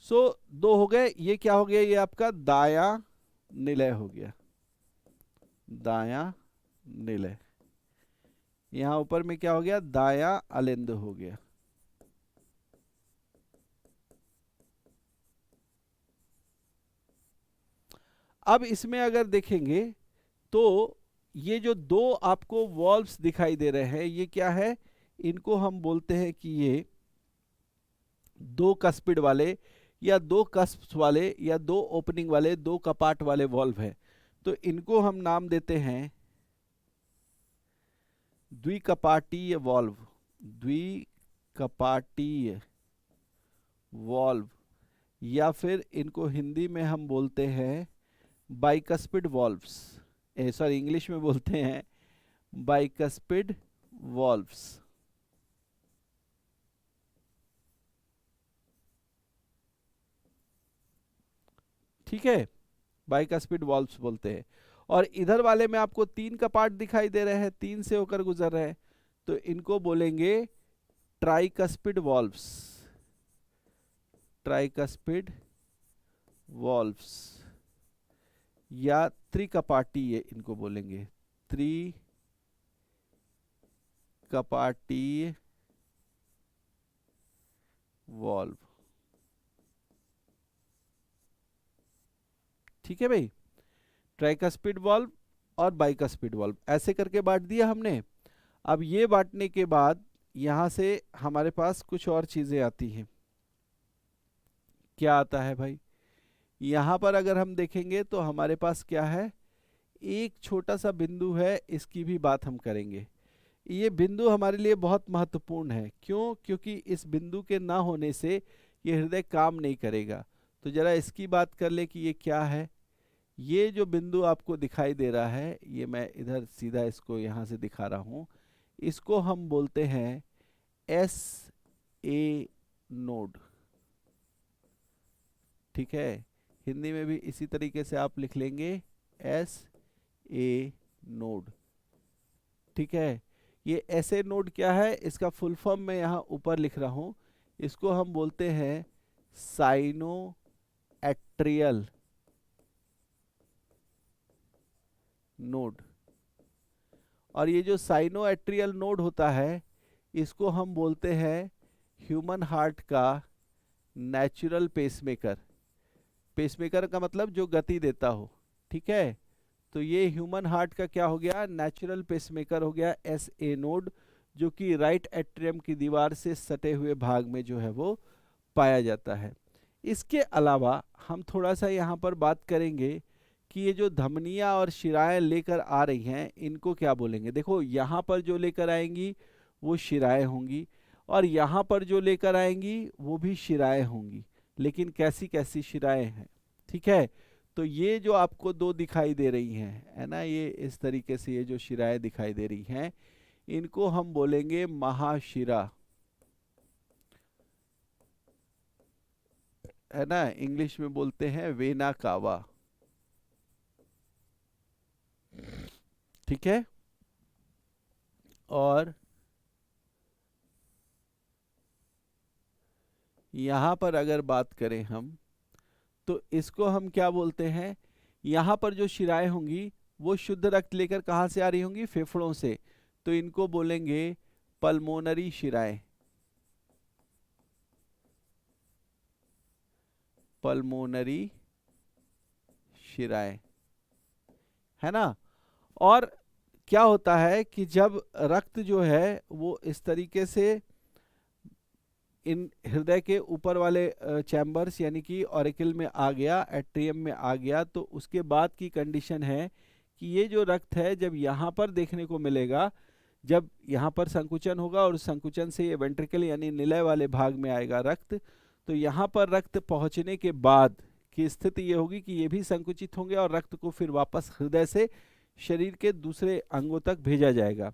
सो दो हो गए। ये क्या हो गया? ये आपका दायां निलय हो गया, दायां निलय। यहां ऊपर में क्या हो गया? दायां अलिंद हो गया। अब इसमें अगर देखेंगे तो ये जो दो आपको वॉल्व्स दिखाई दे रहे हैं, ये क्या है? इनको हम बोलते हैं कि ये दो कस्पिड वाले या दो कस्प्स वाले या दो ओपनिंग वाले, दो कपाट वाले वॉल्व है। तो इनको हम नाम देते हैं द्विकपाटीय वॉल्व, द्विकपाटीय वॉल्व, या फिर इनको हिंदी में हम बोलते हैं बाइकस्पिड वॉल्व्स, सॉरी इंग्लिश में बोलते हैं बाइकस्पिड वॉल्व्स। ठीक है, बाइकस्पिड वॉल्व्स बोलते हैं। और इधर वाले में आपको तीन कपाट दिखाई दे रहे हैं, तीन से होकर गुजर रहे हैं, तो इनको बोलेंगे ट्राइकस्पिड वॉल्व्स, ट्राइकस्पिड वॉल्व्स, या त्रिकपाटीय इनको बोलेंगे, त्रिकपाटीय वॉल्व। ठीक है भाई, ट्राइकस्पिड वॉल्व और बाइकस्पिड वॉल्व ऐसे करके बांट दिया हमने। अब ये बांटने के बाद यहां से हमारे पास कुछ और चीजें आती हैं। क्या आता है भाई? यहां पर अगर हम देखेंगे तो हमारे पास क्या है? एक छोटा सा बिंदु है, इसकी भी बात हम करेंगे। ये बिंदु हमारे लिए बहुत महत्वपूर्ण है। क्यों? क्योंकि इस बिंदु के ना होने से ये हृदय काम नहीं करेगा। तो जरा इसकी बात कर ले कि ये क्या है। ये जो बिंदु आपको दिखाई दे रहा है, ये मैं इधर सीधा इसको यहाँ से दिखा रहा हूँ, इसको हम बोलते हैं एस ए नोड। ठीक है, हिंदी में भी इसी तरीके से आप लिख लेंगे एस ए नोड। ठीक है, ये एस ए नोड क्या है? इसका फुल फॉर्म मैं यहाँ ऊपर लिख रहा हूँ। इसको हम बोलते हैं साइनो एट्रियल नोड। और ये जो साइनो एट्रियल नोड होता है, इसको हम बोलते हैं ह्यूमन हार्ट का नेचुरल पेसमेकर। पेसमेकर का मतलब जो गति देता हो। ठीक है, तो ये ह्यूमन हार्ट का क्या हो गया? नेचुरल पेसमेकर हो गया एस ए नोड, जो कि राइट एट्रियम की दीवार से सटे हुए भाग में जो है वो पाया जाता है। इसके अलावा हम थोड़ा सा यहाँ पर बात करेंगे कि ये जो धमनियाँ और शिराएं लेकर आ रही हैं इनको क्या बोलेंगे। देखो यहाँ पर जो लेकर आएंगी वो शिराएं होंगी, और यहाँ पर जो लेकर आएंगी वो भी शिराएं होंगी, लेकिन कैसी कैसी शिराएं हैं। ठीक है, तो ये जो आपको दो दिखाई दे रही हैं, है ना, ये इस तरीके से ये जो शिराएं दिखाई दे रही हैं इनको हम बोलेंगे महाशिरा, है ना, इंग्लिश में बोलते हैं वेना कावा। ठीक है, और यहाँ पर अगर बात करें हम तो इसको हम क्या बोलते हैं, यहाँ पर जो शिराएं होंगी वो शुद्ध रक्त लेकर कहाँ से आ रही होंगी, फेफड़ों से, तो इनको बोलेंगे पल्मोनरी शिराएं, पल्मोनरी शिराएं, है ना। और क्या होता है कि जब रक्त जो है वो इस तरीके से इन हृदय के ऊपर वाले चैम्बर्स यानी कि ऑरिकल में आ गया, एट्रियम में आ गया, तो उसके बाद की कंडीशन है कि ये जो रक्त है जब यहाँ पर देखने को मिलेगा, जब यहाँ पर संकुचन होगा और संकुचन से ये वेंट्रिकल यानी निलय वाले भाग में आएगा रक्त, तो यहाँ पर रक्त पहुँचने के बाद की स्थिति ये होगी कि ये भी संकुचित होंगे और रक्त को फिर वापस हृदय से शरीर के दूसरे अंगों तक भेजा जाएगा।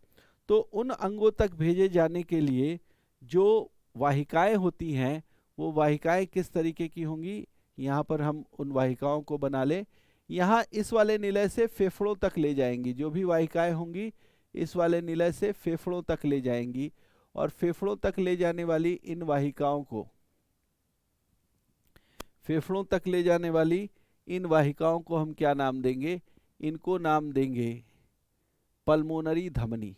तो उन अंगों तक भेजे जाने के लिए जो वाहिकाएं होती हैं वो वाहिकाएं किस तरीके की होंगी, यहाँ पर हम उन वाहिकाओं को बना लें। यहाँ इस वाले निलय से फेफड़ों तक ले जाएंगी, जो भी वाहिकाएं होंगी इस वाले निलय से फेफड़ों तक ले जाएंगी, और फेफड़ों तक ले जाने वाली इन वाहिकाओं को, फेफड़ों तक ले जाने वाली इन वाहिकाओं को हम क्या नाम देंगे, इनको नाम देंगे पल्मोनरी धमनी।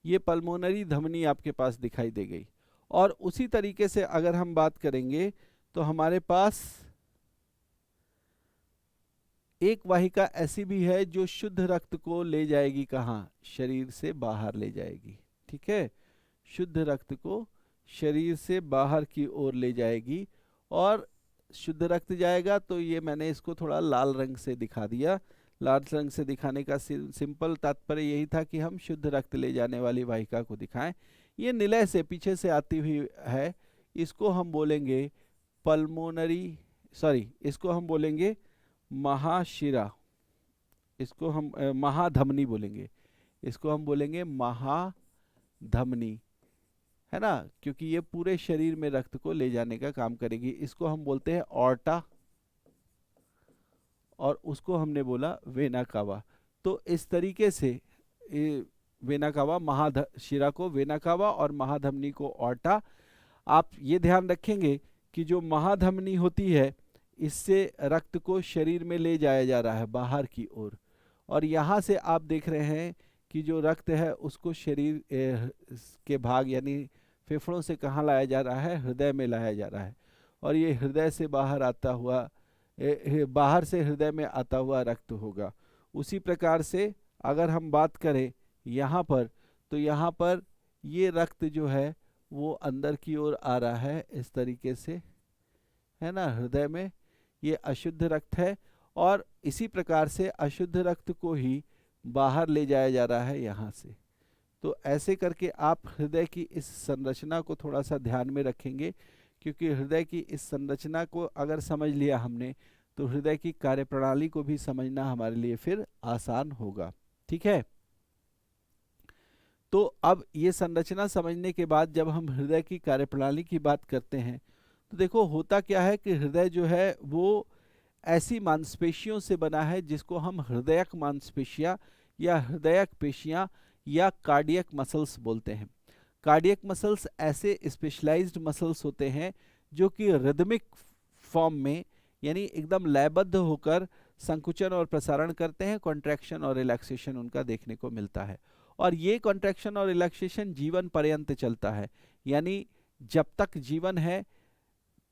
ये पल्मोनरी धमनी आपके पास दिखाई दे गई। और उसी तरीके से अगर हम बात करेंगे तो हमारे पास एक वाहिका ऐसी भी है जो शुद्ध रक्त को ले जाएगी कहाँ, शरीर से बाहर ले जाएगी। ठीक है, शुद्ध रक्त को शरीर से बाहर की ओर ले जाएगी, और शुद्ध रक्त जाएगा तो ये मैंने इसको थोड़ा लाल रंग से दिखा दिया। लाल रंग से दिखाने का सिंपल तात्पर्य यही था कि हम शुद्ध रक्त ले जाने वाली वाहिका को दिखाएं। ये निलय से पीछे से आती हुई है, इसको हम बोलेंगे पल्मोनरी, सॉरी, इसको हम बोलेंगे महाशिरा, इसको हम महाधमनी बोलेंगे, इसको हम बोलेंगे महाधमनी, है ना, क्योंकि ये पूरे शरीर में रक्त को ले जाने का काम करेगी। इसको हम बोलते हैं ऑर्टा, और उसको हमने बोला वेना कावा। तो इस तरीके से वेना कावा, शिरा को वेना कावा और महाधमनी को ऑर्टा। आप ये ध्यान रखेंगे कि जो महाधमनी होती है इससे रक्त को शरीर में ले जाया जा रहा है बाहर की ओर, और यहाँ से आप देख रहे हैं कि जो रक्त है उसको शरीर के भाग यानी फेफड़ों से कहाँ लाया जा रहा है, हृदय में लाया जा रहा है, और ये हृदय से बाहर आता हुआ, बाहर से हृदय में आता हुआ रक्त होगा। उसी प्रकार से अगर हम बात करें यहाँ पर, तो यहाँ पर ये रक्त जो है वो अंदर की ओर आ रहा है इस तरीके से, है ना, हृदय में ये अशुद्ध रक्त है, और इसी प्रकार से अशुद्ध रक्त को ही बाहर ले जाया जा रहा है यहाँ से। तो ऐसे करके आप हृदय की इस संरचना को थोड़ा सा ध्यान में रखेंगे, क्योंकि हृदय की इस संरचना को अगर समझ लिया हमने तो हृदय की कार्यप्रणाली को भी समझना हमारे लिए फिर आसान होगा। ठीक है, तो अब ये संरचना समझने के बाद जब हम हृदय की कार्यप्रणाली की बात करते हैं तो देखो होता क्या है कि हृदय जो है वो ऐसी मांसपेशियों से बना है जिसको हम हृदयक मांसपेशियां या हृदयक पेशियां या कार्डियक मसल्स बोलते हैं। कार्डियक मसल्स ऐसे स्पेशलाइज्ड मसल्स होते हैं जो कि रिदमिक फॉर्म में यानी एकदम लयबद्ध होकर संकुचन और प्रसारण करते हैं, कॉन्ट्रैक्शन और रिलैक्सेशन उनका देखने को मिलता है, और ये कॉन्ट्रैक्शन और रिलैक्सेशन जीवन पर्यंत चलता है, यानी जब तक जीवन है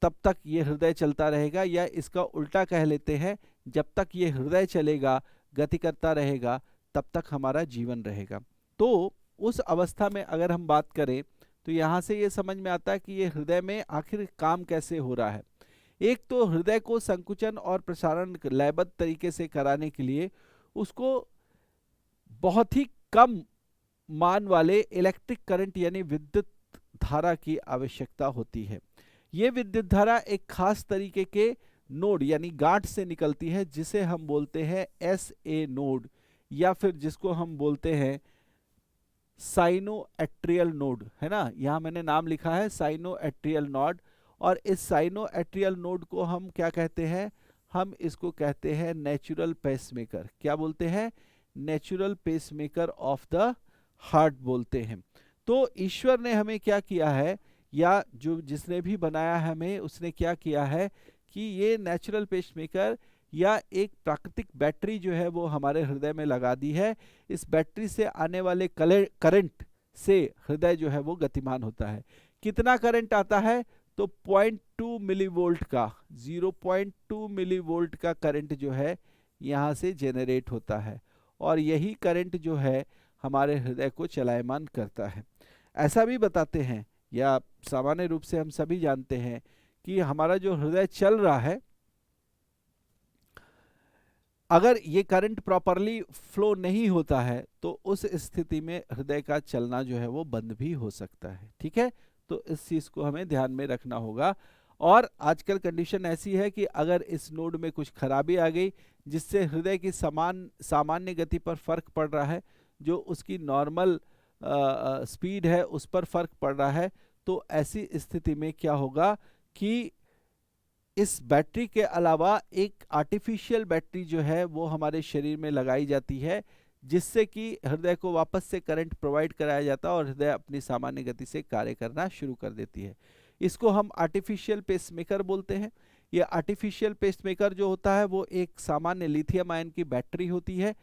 तब तक ये हृदय चलता रहेगा, या इसका उल्टा कह लेते हैं, जब तक ये हृदय चलेगा, गति करता रहेगा, तब तक हमारा जीवन रहेगा। तो उस अवस्था में अगर हम बात करें तो यहाँ से ये समझ में आता है कि ये हृदय में आखिर काम कैसे हो रहा है। एक तो हृदय को संकुचन और प्रसारण लयबद्ध तरीके से कराने के लिए उसको बहुत ही कम मान वाले इलेक्ट्रिक करंट यानी विद्युत धारा की आवश्यकता होती है। ये विद्युत धारा एक खास तरीके के नोड यानी गांठ से निकलती है, जिसे हम बोलते हैं SA नोड, या फिर जिसको हम बोलते हैं साइनोएट्रियल नोड, है ना। यहाँ मैंने नाम लिखा है साइनोएट्रियल नोड, और इस साइनोएट्रियल नोड को हम क्या कहते हैं, हम इसको कहते हैं नेचुरल पेसमेकर। क्या बोलते हैं? Natural pacemaker of the heart बोलते हैं। तो ईश्वर ने हमें क्या किया है, या जो जिसने भी बनाया है हमें, उसने क्या किया है कि ये नेचुरल पेसमेकर या एक प्राकृतिक बैटरी जो है वो हमारे हृदय में लगा दी है। इस बैटरी से आने वाले करंट से हृदय जो है वो गतिमान होता है। कितना करंट आता है? तो 0.2 मिलीवोल्ट का, 0.2 मिलीवोल्ट का करंट जो है यहाँ से जेनरेट होता है, और यही करंट जो है हमारे हृदय को चलायमान करता है। ऐसा भी बताते हैं, या सामान्य रूप से हम सभी जानते हैं कि हमारा जो हृदय चल रहा है, अगर ये करंट प्रॉपरली फ्लो नहीं होता है तो उस स्थिति में हृदय का चलना जो है वो बंद भी हो सकता है। ठीक है, तो इस चीज को हमें ध्यान में रखना होगा। और आजकल कंडीशन ऐसी है कि अगर इस नोड में कुछ खराबी आ गई, जिससे हृदय की सामान्य गति पर फर्क पड़ रहा है, जो उसकी नॉर्मल स्पीड है उस पर फर्क पड़ रहा है, तो ऐसी स्थिति में क्या होगा कि इस बैटरी के अलावा एक आर्टिफिशियल बैटरी जो है वो हमारे शरीर में लगाई जाती है, जिससे कि हृदय को वापस से करंट प्रोवाइड कराया जाता है और हृदय अपनी सामान्य गति से कार्य करना शुरू कर देती है। इसको हम आर्टिफिशियल पेसमेकर बोलते हैं। ये आर्टिफिशियल पेसमेकर जो होता है वो एक सामान्य लिथियम आयन की बैटरी होती है।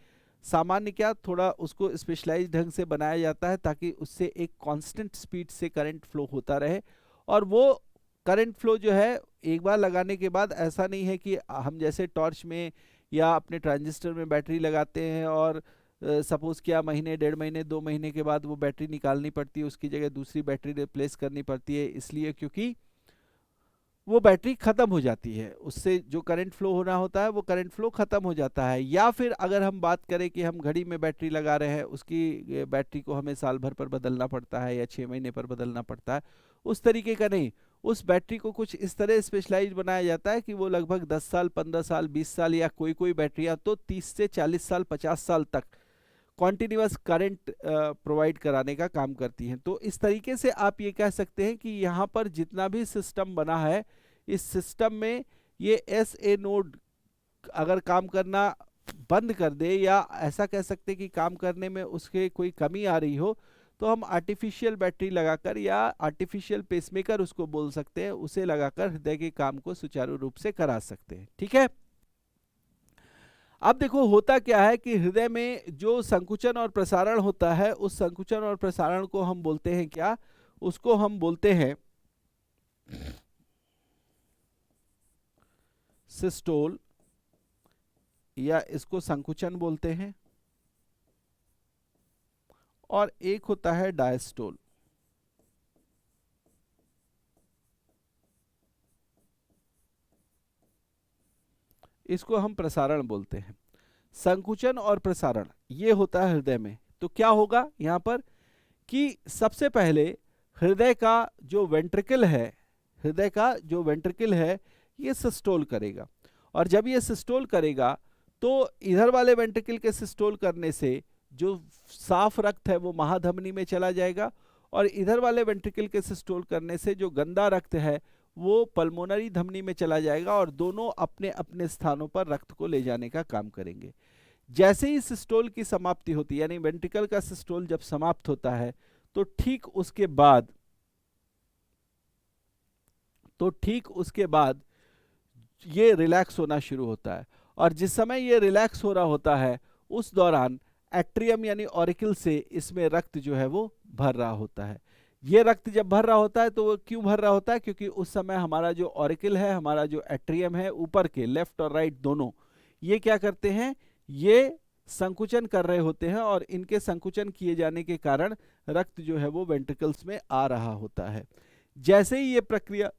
सामान्य क्या, थोड़ा उसको स्पेशलाइज्ड ढंग से बनाया जाता है ताकि उससे एक कांस्टेंट स्पीड से करंट फ्लो होता रहे। और वो करंट फ्लो जो है एक बार लगाने के बाद ऐसा नहीं है कि हम जैसे टॉर्च में या अपने ट्रांजिस्टर में बैटरी लगाते हैं और सपोज क्या महीने, 1.5 महीने, 2 महीने के बाद वो बैटरी निकालनी पड़ती है, उसकी जगह दूसरी बैटरी रिप्लेस करनी पड़ती है, इसलिए क्योंकि वो बैटरी खत्म हो जाती है, उससे जो करंट फ्लो होना होता है वो करंट फ्लो खत्म हो जाता है। या फिर अगर हम बात करें कि हम घड़ी में बैटरी लगा रहे हैं, उसकी बैटरी को हमें साल भर पर बदलना पड़ता है या 6 महीने पर बदलना पड़ता है, उस तरीके का नहीं। उस बैटरी को कुछ इस तरह स्पेशलाइज बनाया जाता है कि वो लगभग 10 साल, 15 साल, 20 साल, या कोई बैटरियां तो 30 से 40 साल, 50 साल तक कॉन्टिन्यूअस करंट प्रोवाइड कराने का काम करती हैं। तो इस तरीके से आप ये कह सकते हैं कि यहाँ पर जितना भी सिस्टम बना है, इस सिस्टम में ये SA नोड अगर काम करना बंद कर दे, या ऐसा कह सकते हैं कि काम करने में उसके कोई कमी आ रही हो, तो हम आर्टिफिशियल बैटरी लगाकर या आर्टिफिशियल पेसमेकर उसको बोल सकते हैं, उसे लगाकर हृदय के काम को सुचारू रूप से करा सकते हैं। ठीक है, अब देखो होता क्या है कि हृदय में जो संकुचन और प्रसारण होता है, उस संकुचन और प्रसारण को हम बोलते हैं क्या, उसको हम बोलते हैं सिस्टोल, या इसको संकुचन बोलते हैं, और एक होता है डायस्टोल। इसको हम प्रसारण बोलते हैं। संकुचन और प्रसारण ये होता है हृदय में। तो क्या होगा यहां पर कि सबसे पहले हृदय का जो वेंट्रिकल है, हृदय का जो वेंट्रिकल है ये सिस्टोल करेगा, और जब ये सिस्टोल करेगा तो इधर वाले वेंट्रिकल के सिस्टोल करने से जो साफ रक्त है वो महाधमनी में चला जाएगा, और इधर वाले वेंट्रिकल के सिस्टोल करने से जो गंदा रक्त है वो पल्मोनरी धमनी में चला जाएगा, और दोनों अपने अपने स्थानों पर रक्त को ले जाने का काम करेंगे। जैसे ही सिस्टोल की समाप्ति होती है, यानी वेंट्रिकल का सिस्टोल जब समाप्त होता है, तो ठीक उसके बाद ये रिलैक्स होना शुरू होता है, और जिस समय ये रिलैक्स हो रहा होता है उस दौरान एट्रियम यानी ऑरिकल से इसमें रक्त जो है वो भर रहा होता है। ये रक्त जब भर रहा होता है तो वो क्यों भर रहा होता है? क्योंकि उस समय हमारा जो ऑरिकल है, हमारा जो एट्रियम है, ऊपर के लेफ्ट और राइट दोनों, ये क्या करते हैं, ये संकुचन कर रहे होते हैं, और इनके संकुचन किए जाने के कारण रक्त जो है वो वेंट्रिकल्स में आ रहा होता है। जैसे ही ये प्रक्रिया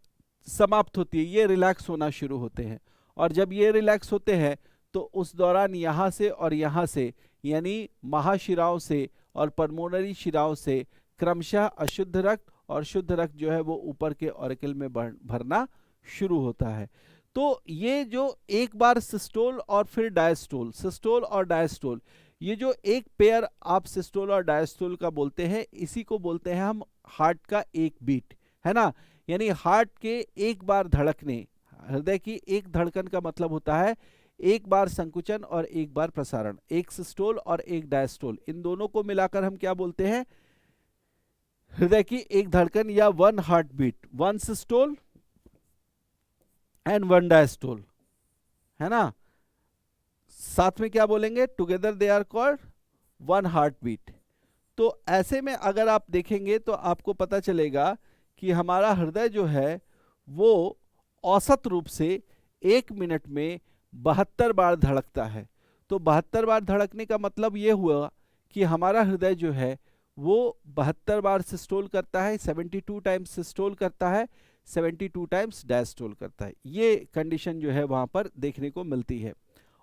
समाप्त होती है, ये रिलैक्स होना शुरू होते हैं, और जब ये रिलैक्स होते हैं तो उस दौरान यहाँ से और यहाँ से, यानी महाशिराओं से और पल्मोनरी शिराओं से क्रमशः अशुद्ध रक्त और शुद्ध रक्त जो है वो ऊपर के ऑरिकल में भरना शुरू होता है। तो ये जो एक बार सिस्टोल और फिर डायस्टोल, सिस्टोल और डायस्टोल, ये जो एक पेयर आप सिस्टोल और डायस्टोल का बोलते हैं, इसी को बोलते हैं हम हार्ट का एक बीट, है ना। यानी हार्ट के एक बार धड़कने, हृदय की एक धड़कन का मतलब होता है एक बार संकुचन और एक बार प्रसारण, एक सिस्टोल और एक डायस्टोल, इन दोनों को मिलाकर हम क्या बोलते हैं, हृदय की एक धड़कन या one heart beat, one systole and one diastole, है ना। साथ में क्या बोलेंगे, together they are called one heart beat. तो ऐसे में अगर आप देखेंगे तो आपको पता चलेगा कि हमारा हृदय जो है वो औसत रूप से 1 मिनट में 72 बार धड़कता है। तो 72 बार धड़कने का मतलब ये हुआ कि हमारा हृदय जो है वो 72 बार सिस्टोल करता है, 72 टाइम्स सिस्टोल करता है, 72 टाइम्स डायस्टोल करता है। ये कंडीशन जो है वहाँ पर देखने को मिलती है।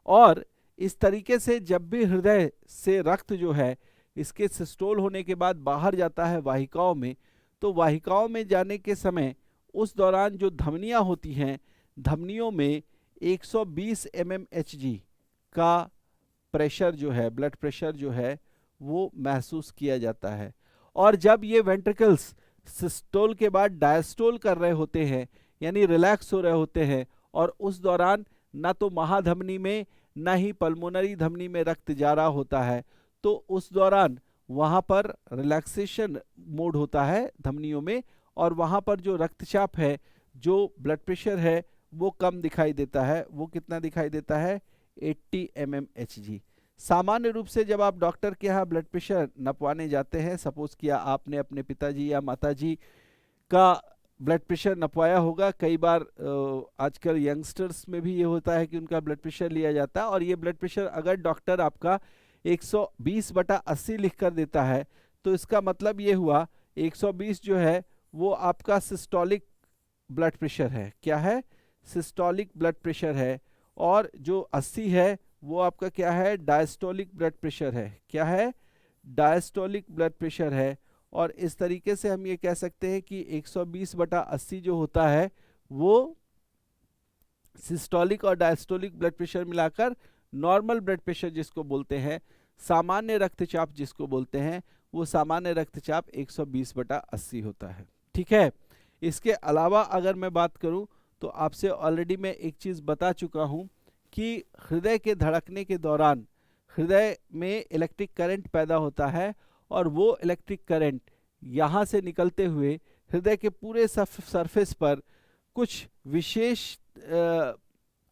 और इस तरीके से जब भी हृदय से रक्त जो है इसके सिस्टोल होने के बाद बाहर जाता है वाहिकाओं में, तो वाहिकाओं में जाने के समय उस दौरान जो धमनियाँ होती हैं, धमनियों में 120 mmHg का प्रेशर जो है, ब्लड प्रेशर जो है वो महसूस किया जाता है। और जब ये वेंट्रिकल्स सिस्टोल के बाद डायस्टोल कर रहे होते हैं, यानी रिलैक्स हो रहे होते हैं, और उस दौरान ना तो महाधमनी में ना ही पल्मोनरी धमनी में रक्त जा रहा होता है, तो उस दौरान वहाँ पर रिलैक्सेशन मोड होता है धमनियों में, और वहाँ पर जो रक्तचाप है, जो ब्लड प्रेशर है, वो कम दिखाई देता है। वो कितना दिखाई देता है, 80 mmHg। सामान्य रूप से जब आप डॉक्टर के यहाँ ब्लड प्रेशर नपवाने जाते हैं, सपोज किया आपने अपने पिताजी या माताजी का ब्लड प्रेशर नपवाया होगा, कई बार आजकल यंगस्टर्स में भी ये होता है कि उनका ब्लड प्रेशर लिया जाता है, और ये ब्लड प्रेशर अगर डॉक्टर आपका 120/80 लिख कर देता है, तो इसका मतलब ये हुआ 120 जो है वो आपका सिस्टोलिक ब्लड प्रेशर है। क्या है, सिस्टोलिक ब्लड प्रेशर है, और जो 80 है वो आपका क्या है, डायस्टोलिक ब्लड प्रेशर है। क्या है, डायस्टोलिक ब्लड प्रेशर है। और इस तरीके से हम ये कह सकते हैं कि 120/80 जो होता है वो सिस्टोलिक और डायस्टोलिक ब्लड प्रेशर मिलाकर नॉर्मल ब्लड प्रेशर जिसको बोलते हैं, सामान्य रक्तचाप जिसको बोलते हैं, वो सामान्य रक्तचाप 120/80 होता है। ठीक है। इसके अलावा अगर मैं बात करूं तो आपसे ऑलरेडी मैं एक चीज़ बता चुका हूं कि हृदय के धड़कने के दौरान हृदय में इलेक्ट्रिक करंट पैदा होता है, और वो इलेक्ट्रिक करंट यहाँ से निकलते हुए हृदय के पूरे सरफेस पर कुछ विशेष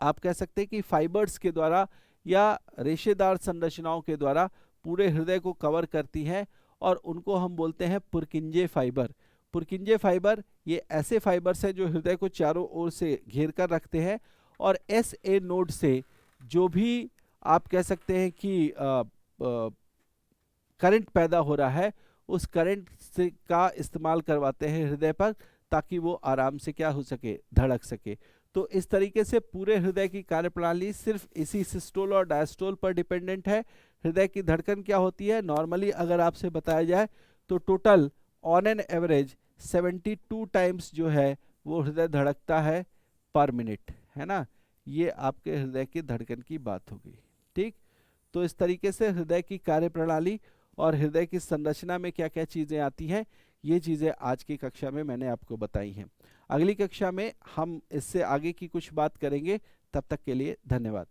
आप कह सकते हैं कि फाइबर्स के द्वारा या रेशेदार संरचनाओं के द्वारा पूरे हृदय को कवर करती हैं, और उनको हम बोलते हैं पुरकिंजे फाइबर। पुरकिंजे फाइबर ये ऐसे फाइबर्स हैं जो हृदय को चारों ओर से घेर कर रखते हैं, और SA नोड से जो भी आप कह सकते हैं कि करंट पैदा हो रहा है, उस करंट से का इस्तेमाल करवाते हैं हृदय पर, ताकि वो आराम से क्या हो सके, धड़क सके। तो इस तरीके से पूरे हृदय की कार्यप्रणाली सिर्फ इसी सिस्टोल और डायस्टोल पर डिपेंडेंट है। हृदय की धड़कन क्या होती है, नॉर्मली अगर आपसे बताया जाए तो total on an average 72 times जो है वो हृदय धड़कता है पर मिनट, है ना। ये आपके हृदय की धड़कन की बात हो गई। ठीक, तो इस तरीके से हृदय की कार्यप्रणाली और हृदय की संरचना में क्या क्या चीज़ें आती हैं, ये चीज़ें आज की कक्षा में मैंने आपको बताई हैं। अगली कक्षा में हम इससे आगे की कुछ बात करेंगे। तब तक के लिए धन्यवाद।